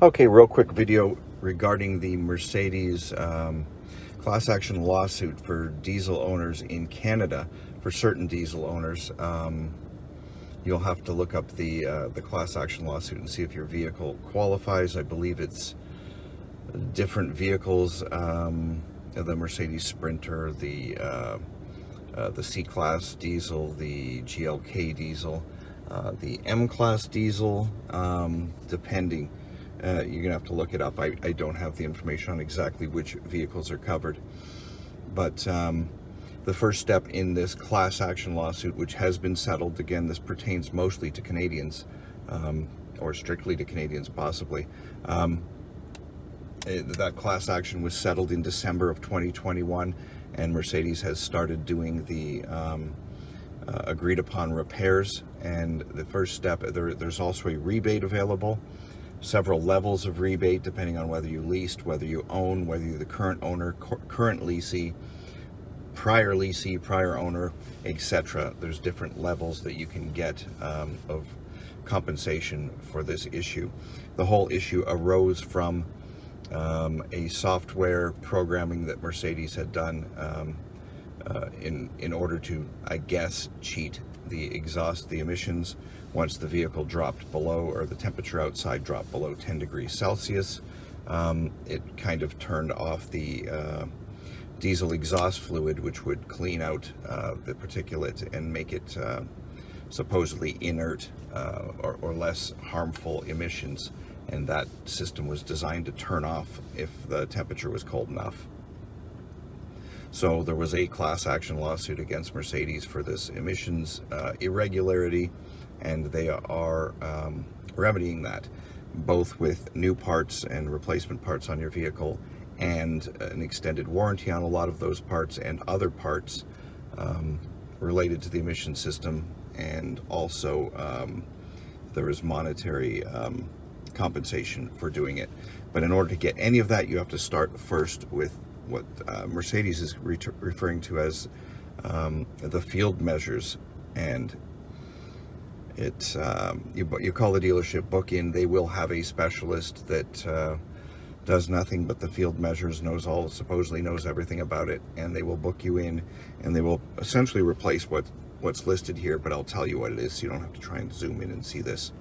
Okay, real quick video regarding the Mercedes class action lawsuit for diesel owners in Canada. For certain diesel owners, you'll have to look up the class action lawsuit and see if your vehicle qualifies. I believe it's different vehicles, the Mercedes Sprinter, the C-Class diesel, the GLK diesel, the M-Class diesel, depending. You're going to have to look it up. I don't have the information on exactly which vehicles are covered. But the first step in this class action lawsuit, which has been settled, again, this pertains mostly to Canadians, or strictly to Canadians possibly. That class action was settled in December of 2021, and Mercedes has started doing the agreed upon repairs. And the first step, there's also a rebate available, several levels of rebate depending on whether you leased, whether you own, whether you're the current owner, current leasee, prior owner, etc. There's different levels that you can get of compensation for this issue. The whole issue arose from a software programming that Mercedes had done in order to, I guess, cheat the emissions once the vehicle dropped below, or the temperature outside dropped below 10 degrees Celsius. It kind of turned off the diesel exhaust fluid, which would clean out the particulate and make it supposedly inert or less harmful emissions. And that system was designed to turn off if the temperature was cold enough. So there was a class action lawsuit against Mercedes for this emissions irregularity, and they are remedying that, both with new parts and replacement parts on your vehicle, and an extended warranty on a lot of those parts and other parts related to the emission system. And also there is monetary compensation for doing it. But in order to get any of that, you have to start first with what Mercedes is referring to as the field measures. And it's you call the dealership, book in. They will have a specialist that does nothing but the field measures, supposedly knows everything about it, and they will book you in, and they will essentially replace what's listed here, but I'll tell you what it is so you don't have to try and zoom in and see this.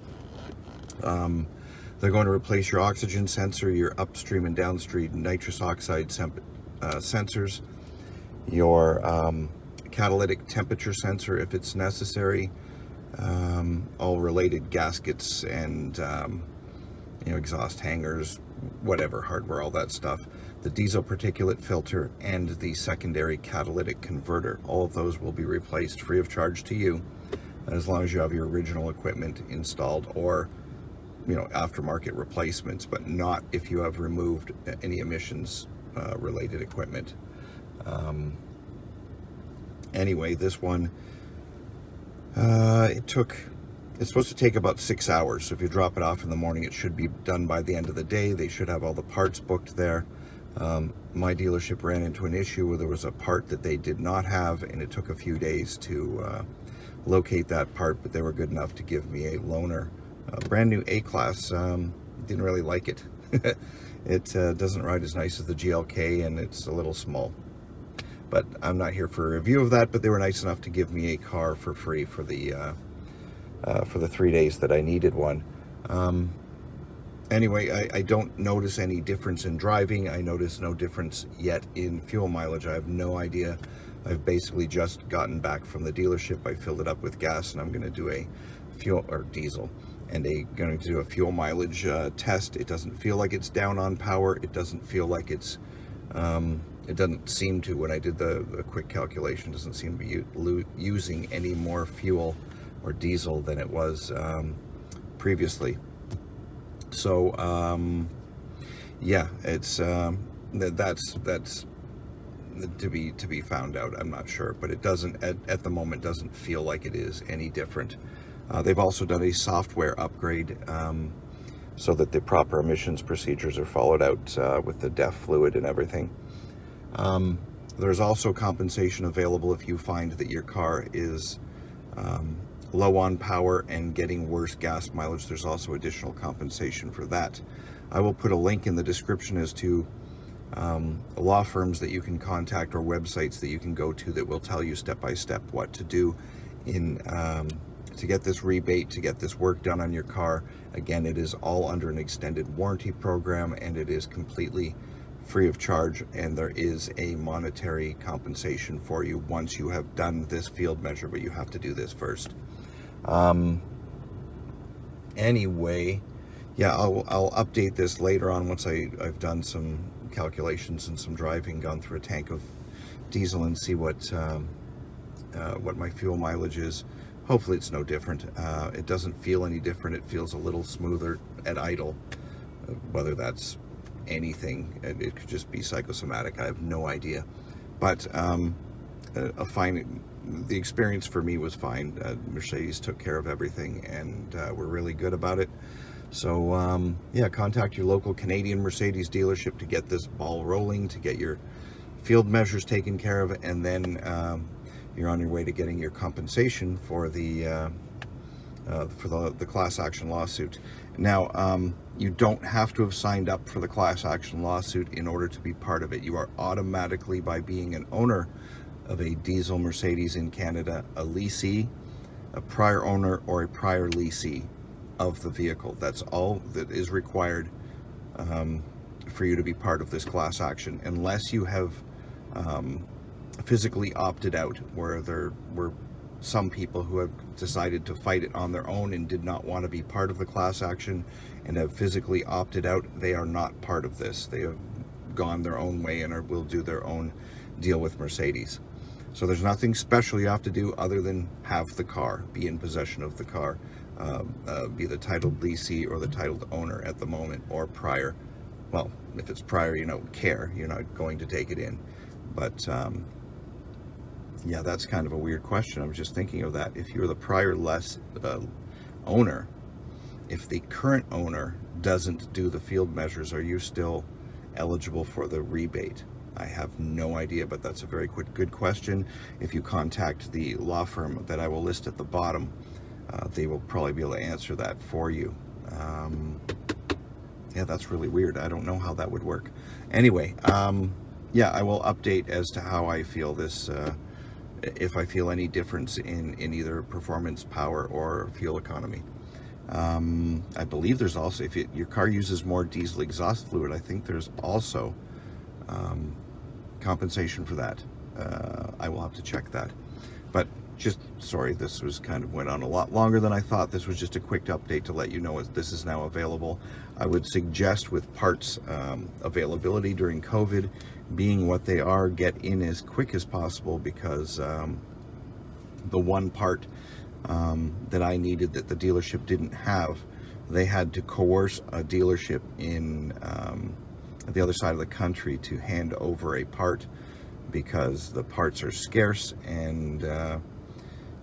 They're going to replace your oxygen sensor, your upstream and downstream nitrous oxide sensors, your catalytic temperature sensor if it's necessary, all related gaskets and exhaust hangers, whatever, hardware, all that stuff, the diesel particulate filter, and the secondary catalytic converter. All of those will be replaced free of charge to you, as long as you have your original equipment installed, or aftermarket replacements, but not if you have removed any emissions related equipment. Anyway, this one, it's supposed to take about 6 hours. So if you drop it off in the morning, it should be done by the end of the day. They should have all the parts booked there. My dealership ran into an issue where there was a part that they did not have, and it took a few days to locate that part, but they were good enough to give me a loaner. Brand new A-Class. Didn't really like it. It doesn't ride as nice as the GLK, and it's a little small. But I'm not here for a review of that, but they were nice enough to give me a car for free for the 3 days that I needed one. Anyway, I don't notice any difference in driving. I notice no difference yet in fuel mileage. I have no idea. I've basically just gotten back from the dealership. I filled it up with gas, and I'm going to do a fuel, or diesel, and going to do a fuel mileage test. It doesn't feel like it's down on power. It doesn't feel like it's, it doesn't seem to, when I did the quick calculation, doesn't seem to be using any more fuel or diesel than it was previously. So yeah, it's that's to be found out. I'm not sure, but it doesn't at the moment doesn't feel like it is any different. They've also done a software upgrade so that the proper emissions procedures are followed out with the DEF fluid and everything. There's also compensation available if you find that your car is low on power and getting worse gas mileage, there's also additional compensation for that. I will put a link in the description as to law firms that you can contact or websites that you can go to that will tell you step by step what to do in to get this rebate, to get this work done on your car. Again, it is all under an extended warranty program, and it is completely free of charge, and there is a monetary compensation for you once you have done this field measure, but you have to do this first. Anyway, yeah, I'll update this later on once I've done some calculations and some driving, gone through a tank of diesel, and see what my fuel mileage is. Hopefully it's no different. It doesn't feel any different. It feels a little smoother at idle. Whether that's anything, it could just be psychosomatic. I have no idea. But the experience for me was fine. Mercedes took care of everything, and we're really good about it. So yeah, contact your local Canadian Mercedes dealership to get this ball rolling, to get your field measures taken care of, and then you're on your way to getting your compensation for the class action lawsuit. Now, you don't have to have signed up for the class action lawsuit in order to be part of it. You are automatically, by being an owner of a diesel Mercedes in Canada, a leasee, a prior owner, or a prior leasee of the vehicle. That's all that is required for you to be part of this class action, unless you have physically opted out, where there were some people who have decided to fight it on their own and did not want to be part of the class action and have physically opted out. They are not part of this. They have gone their own way and will do their own deal with Mercedes. So there's nothing special you have to do other than have the car, be in possession of the car, be the titled leasee or the titled owner at the moment, or prior. Well, if it's prior, you don't care. You're not going to take it in. But yeah, that's kind of a weird question. I was just thinking of that. If you're the prior owner, if the current owner doesn't do the field measures, are you still eligible for the rebate? I have no idea, but that's a very good question. If you contact the law firm that I will list at the bottom, they will probably be able to answer that for you. Yeah, that's really weird. I don't know how that would work. Anyway, yeah, I will update as to how I feel this, if I feel any difference in either performance, power, or fuel economy. I believe there's also, if your car uses more diesel exhaust fluid, I think there's also compensation for that. I will have to check that. But just, sorry, this was kind of went on a lot longer than I thought. This was just a quick update to let you know this is now available. I would suggest, with parts availability during COVID being what they are, get in as quick as possible, because the one part that I needed that the dealership didn't have, they had to coerce a dealership in the other side of the country to hand over a part, because the parts are scarce, and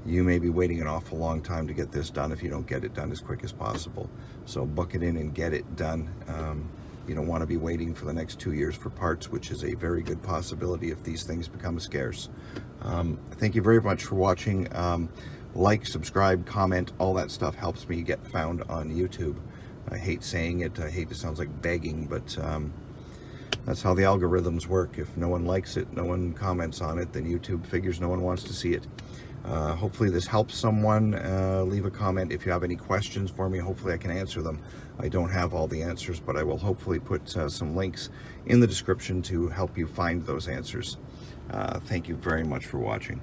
you may be waiting an awful long time to get this done if you don't get it done as quick as possible. So book it in and get it done. You don't want to be waiting for the next 2 years for parts, which is a very good possibility if these things become scarce. Thank you very much for watching. Like, subscribe, comment, all that stuff helps me get found on YouTube. I hate saying it, it sounds like begging, but that's how the algorithms work. If no one likes it, no one comments on it, then YouTube figures no one wants to see it. Hopefully this helps someone. Leave a comment if you have any questions for me. Hopefully I can answer them. I don't have all the answers, but I will hopefully put some links in the description to help you find those answers. Thank you very much for watching.